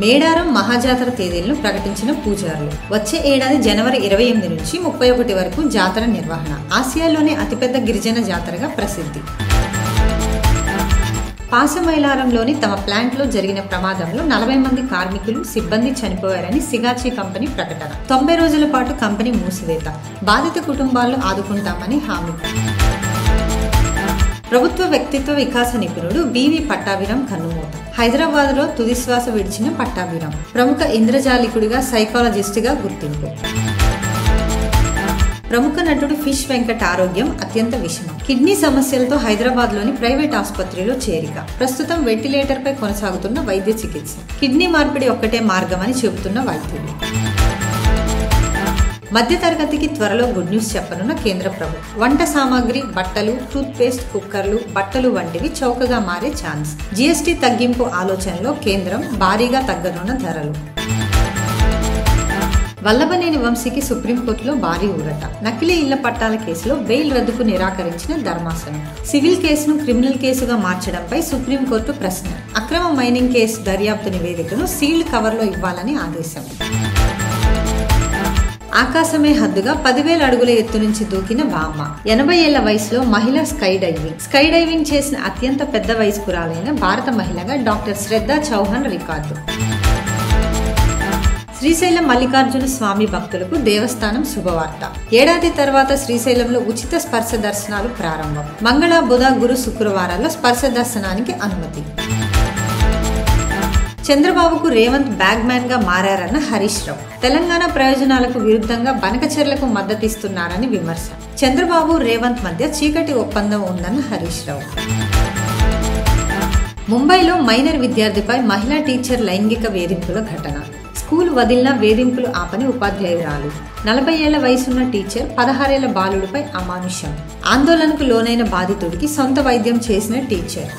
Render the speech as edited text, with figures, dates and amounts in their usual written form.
మేడారం మహాజాతర తేదీలను ప్రకటించిన పూజారులు. వచ్చే ఏడాది జనవరి 28 నుంచి 31 వరకు జాతర నిర్వహణ. ఆసియాలోనే అతిపెద్ద గిరిజన జాతరగా ప్రసిద్ధి. పాసమైలారంలోని తమ ప్లాంట్లో జరిగిన ప్రమాదంలో 40 మంది కార్మికులు, సిబ్బంది చనిపోయారని సిగాచి కంపెనీ ప్రకటన. 90 రోజుల పాటు కంపెనీ మూసివేత. బాధిత కుటుంబాలను ఆదుకుంటామని హామీ. ప్రభుత్వ వ్యక్తిత్వ వికాస నిపుణుడు బివి పట్టాభిరామ్ కన్నుమూత. హైదరాబాద్లో తుదిశ్వాస విడిచిన పట్టాభిరామ్ ప్రముఖ ఇంద్రజాలికుడిగా, సైకాలజిస్టుగా గుర్తింపు. ప్రముఖ నటుడు ఫిష్ వెంకట్ ఆరోగ్యం అత్యంత విషమం. కిడ్నీ సమస్యలతో హైదరాబాద్లోని ప్రైవేట్ ఆసుపత్రిలో చేరిక. ప్రస్తుతం వెంటిలేటర్పై కొనసాగుతున్న వైద్య చికిత్స. కిడ్నీ మార్పిడి ఒక్కటే మార్గమని చెబుతున్న వైద్యులు. మధ్యతరగతికి త్వరలో గుడ్ న్యూస్ చెప్పనున్న కేంద్ర ప్రభుత్వం. వంట సామాగ్రి, బట్టలు, టూత్ పేస్ట్, కుక్కర్లు, బట్టలు వంటివి చౌకగా మారే ఛాన్స్. జీఎస్టీ తగ్గింపు ఆలోచనలో కేంద్రం. భారీగా తగ్గనున్న ధరలు. వల్లభనేని వంశీకి సుప్రీంకోర్టులో భారీ ఊరట. నకిలీ ఇళ్ల పట్టాల కేసులో బెయిల్ రద్దుకు నిరాకరించిన ధర్మాసనం. సివిల్ కేసును క్రిమినల్ కేసుగా మార్చడంపై సుప్రీంకోర్టు ప్రశ్న. అక్రమ మైనింగ్ కేసు దర్యాప్తు నివేదికను సీల్డ్ కవర్లో ఇవ్వాలని ఆదేశం. ఆకాశమే హద్దుగా 10,000 అడుగుల ఎత్తు నుంచి దూకిన బామ్మ. 80 ఏళ్ల వయసులో మహిళ స్కై డైవింగ్ చేసిన అత్యంత పెద్ద వయస్కురాలైన భారత మహిళగా డాక్టర్ శ్రద్ధా చౌహాన్ రికార్డు. శ్రీశైలం మల్లికార్జున స్వామి భక్తులకు దేవస్థానం శుభవార్త. ఏడాది తర్వాత శ్రీశైలంలో ఉచిత స్పర్శ దర్శనాలు ప్రారంభం. మంగళ, బుధ, గురు, శుక్రవారాల్లో స్పర్శ దర్శనానికి అనుమతి. చంద్రబాబుకు రేవంత్ బ్యాగ్ మ్యాన్ గా మారారన్న హరీష్ రావు. తెలంగాణ ప్రయోజనాలకు విరుద్ధంగా బనకచెర్లకు మద్దతిస్తున్నారని విమర్శ. చంద్రబాబు, రేవంత్ మధ్య చీకటి ఒప్పందం ఉందన్న హరీష్ రావు. ముంబైలో మైనర్ విద్యార్థిపై మహిళా టీచర్ లైంగిక వేధింపుల ఘటన. స్కూల్ వదిలిన వేధింపులు ఆపని ఉపాధ్యాయురాలు. 40 ఏళ్ల వయసున్న టీచర్ 16 ఏళ్ల బాలుడిపై అమానుషం. ఆందోళనకు లోనైన బాధితుడికి సొంత వైద్యం చేసిన టీచర్.